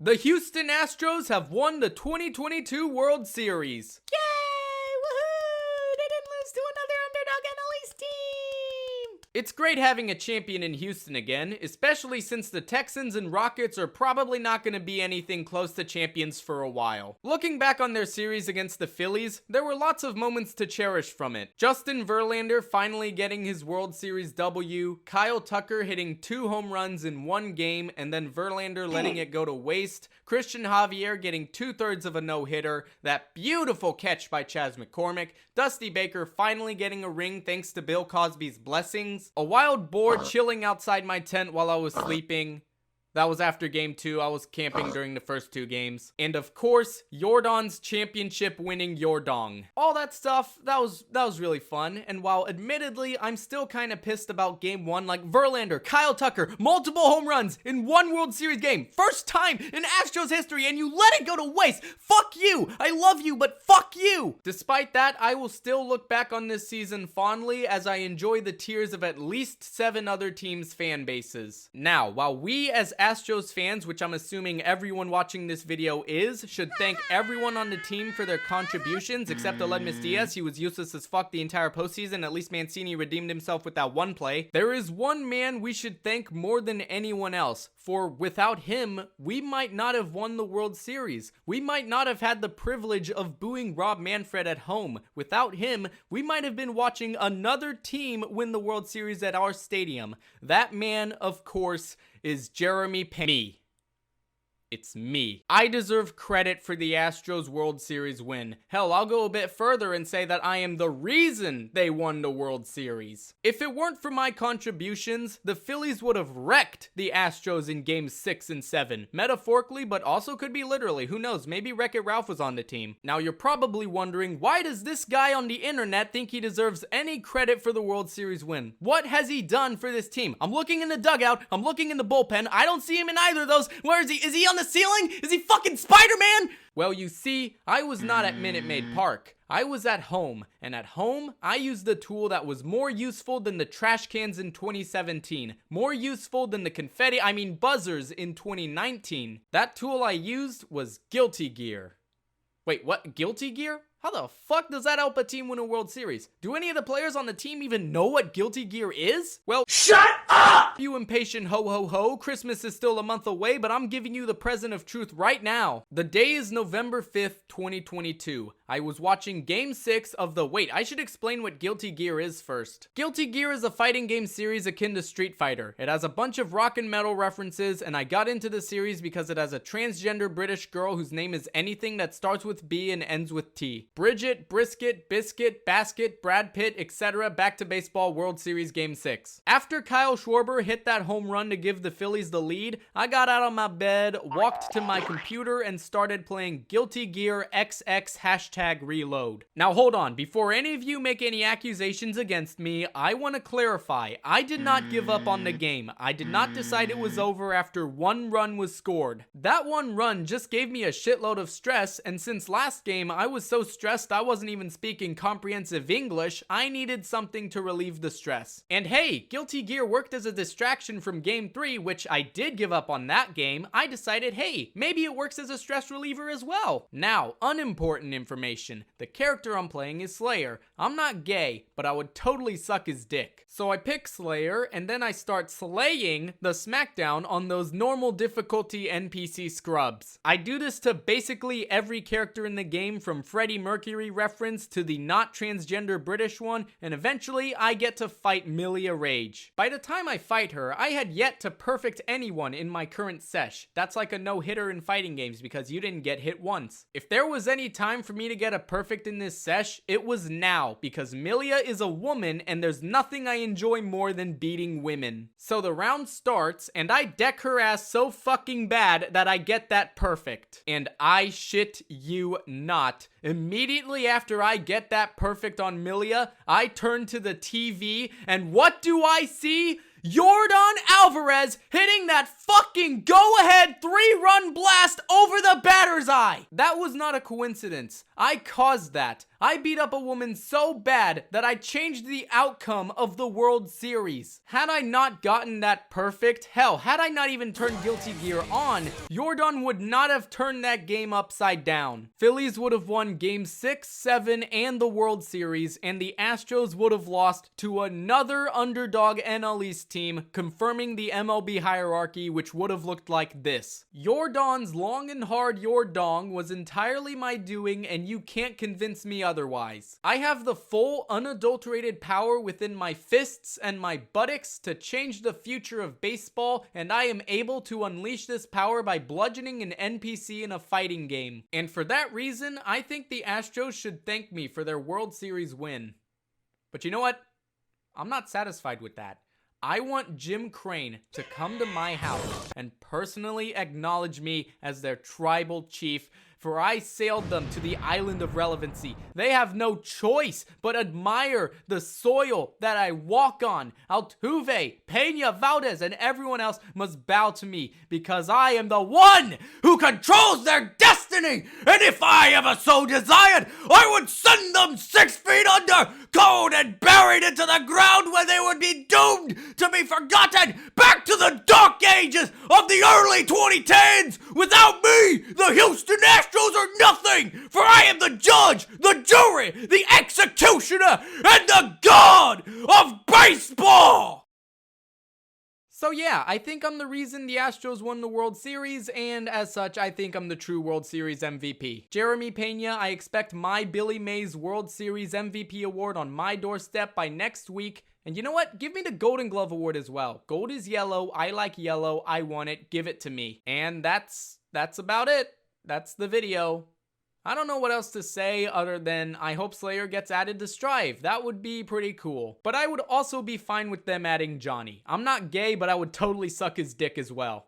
The Houston Astros have won the 2022 World Series. Yay! Woohoo! They didn't lose to another underdog NL East team! It's great having a champion in Houston again, especially since the Texans and Rockets are probably not going to be anything close to champions for a while. Looking back on their series against the Phillies, there were lots of moments to cherish from it. Justin Verlander finally getting his World Series W, Kyle Tucker hitting 2 home runs in 1 game, and then Verlander letting it go to waste, Christian Javier getting 2/3 of a no-hitter, that beautiful catch by Chas McCormick, Dusty Baker finally getting a ring thanks to Bill Cosby's blessings, a wild boar chilling outside my tent while I was sleeping. That was after game 2. I was camping during the first 2 games. And of course, Jordan's championship winning Yordong. All that stuff, that was really fun. And while admittedly, I'm still kind of pissed about game 1, like Verlander, Kyle Tucker, multiple home runs in 1 World Series game. First time in Astros history, and you let it go to waste. Fuck you. I love you, but fuck you. Despite that, I will still look back on this season fondly as I enjoy the tears of at least 7 other teams' fan bases. Now, while we as Astros fans, which I'm assuming everyone watching this video is, should thank everyone on the team for their contributions, except Aledmys Diaz. He was useless as fuck the entire postseason. At least Mancini redeemed himself with that 1 play. There is one man we should thank more than anyone else, for without him, we might not have won the World Series. We might not have had the privilege of booing Rob Manfred at home. Without him, we might have been watching another team win the World Series at our stadium. That man, of course, is Jeremy Payne. It's me. I deserve credit for the Astros World Series win. Hell, I'll go a bit further and say that I am the reason they won the World Series. If it weren't for my contributions, the Phillies would have wrecked the Astros in games 6 and 7. Metaphorically, but also could be literally. Who knows? Maybe Wreck-It Ralph was on the team. Now, you're probably wondering, why does this guy on the internet think he deserves any credit for the World Series win? What has he done for this team? I'm looking in the dugout. I'm looking in the bullpen. I don't see him in either of those. Where is he? Is he on the ceiling? Is he fucking Spider-Man? Well, you see, I was not at Minute Maid Park. I was at home, and at home, I used the tool that was more useful than the trash cans in 2017. More useful than the buzzers in 2019. That tool I used was Guilty Gear. Wait, what? Guilty Gear? How the fuck does that help a team win a World Series? Do any of the players on the team even know what Guilty Gear is? Well, shut up! You impatient ho-ho-ho. Christmas is still a month away, but I'm giving you the present of truth right now. The day is November 5th, 2022. I was watching Game 6 of the... Wait, I should explain what Guilty Gear is first. Guilty Gear is a fighting game series akin to Street Fighter. It has a bunch of rock and metal references, and I got into the series because it has a transgender British girl whose name is anything that starts with B and ends with T. Bridget, Brisket, Biscuit, Basket, Brad Pitt, etc. Back to baseball World Series Game 6. After Kyle Schwarber hit that home run to give the Phillies the lead, I got out of my bed, walked to my computer, and started playing Guilty Gear XX #reload. Now hold on, before any of you make any accusations against me, I want to clarify, I did not give up on the game. I did not decide it was over after 1 run was scored. That 1 run just gave me a shitload of stress, and since last game I was so stressed I wasn't even speaking comprehensive English, I needed something to relieve the stress. And hey, Guilty Gear worked as a distraction from Game 3, which I did give up on that game. I decided, hey, maybe it works as a stress reliever as well. Now, unimportant information. The character I'm playing is Slayer. I'm not gay, but I would totally suck his dick. So I pick Slayer, and then I start slaying the smackdown on those normal difficulty NPC scrubs. I do this to basically every character in the game, from Freddie Mercury reference to the not transgender British one, and eventually I get to fight Milia Rage. By the time I fight her, I had yet to perfect anyone in my current sesh. That's like a no-hitter in fighting games because you didn't get hit once. If there was any time for me to get a perfect in this sesh, it was now, because Milia is a woman and there's nothing I enjoy more than beating women. So the round starts and I deck her ass so fucking bad that I get that perfect. And I shit you not, immediately after I get that perfect on Milia, I turn to the TV and what do I see? Yordan Alvarez hitting that fucking go-ahead 3-run blast over the batter's eye. That was not a coincidence. I caused that. I beat up a woman so bad that I changed the outcome of the World Series. Had I not gotten that perfect, hell, had I not even turned Guilty Gear on, Jordan would not have turned that game upside down. Phillies would have won Game 6, 7, and the World Series, and the Astros would have lost to another underdog NL East team, confirming the MLB hierarchy, which would have looked like this. Jordan's long and hard Yordong was entirely my doing, and you can't convince me otherwise. I have the full, unadulterated power within my fists and my buttocks to change the future of baseball, and I am able to unleash this power by bludgeoning an NPC in a fighting game. And for that reason, I think the Astros should thank me for their World Series win. But you know what? I'm not satisfied with that. I want Jim Crane to come to my house and personally acknowledge me as their tribal chief, for I sailed them to the island of relevancy. They have no choice but admire the soil that I walk on. Altuve, Peña, Valdez, and everyone else must bow to me because I am the one who controls their destiny. And if I ever so desired, I would send them 6 feet under, cold and buried into the ground where they would be doomed to be forgotten, back to the dark ages of the early 2010s. Without me, the Houston Astros are nothing, for I am the judge, the jury, the executioner, and the god of baseball! So yeah, I think I'm the reason the Astros won the World Series, and as such, I think I'm the true World Series MVP. Jeremy Pena, I expect my Billy Mays World Series MVP award on my doorstep by next week. And you know what? Give me the Golden Glove Award as well. Gold is yellow, I like yellow, I want it, give it to me. And that's about it. That's the video. I don't know what else to say other than I hope Slayer gets added to Strive. That would be pretty cool. But I would also be fine with them adding Johnny. I'm not gay, but I would totally suck his dick as well.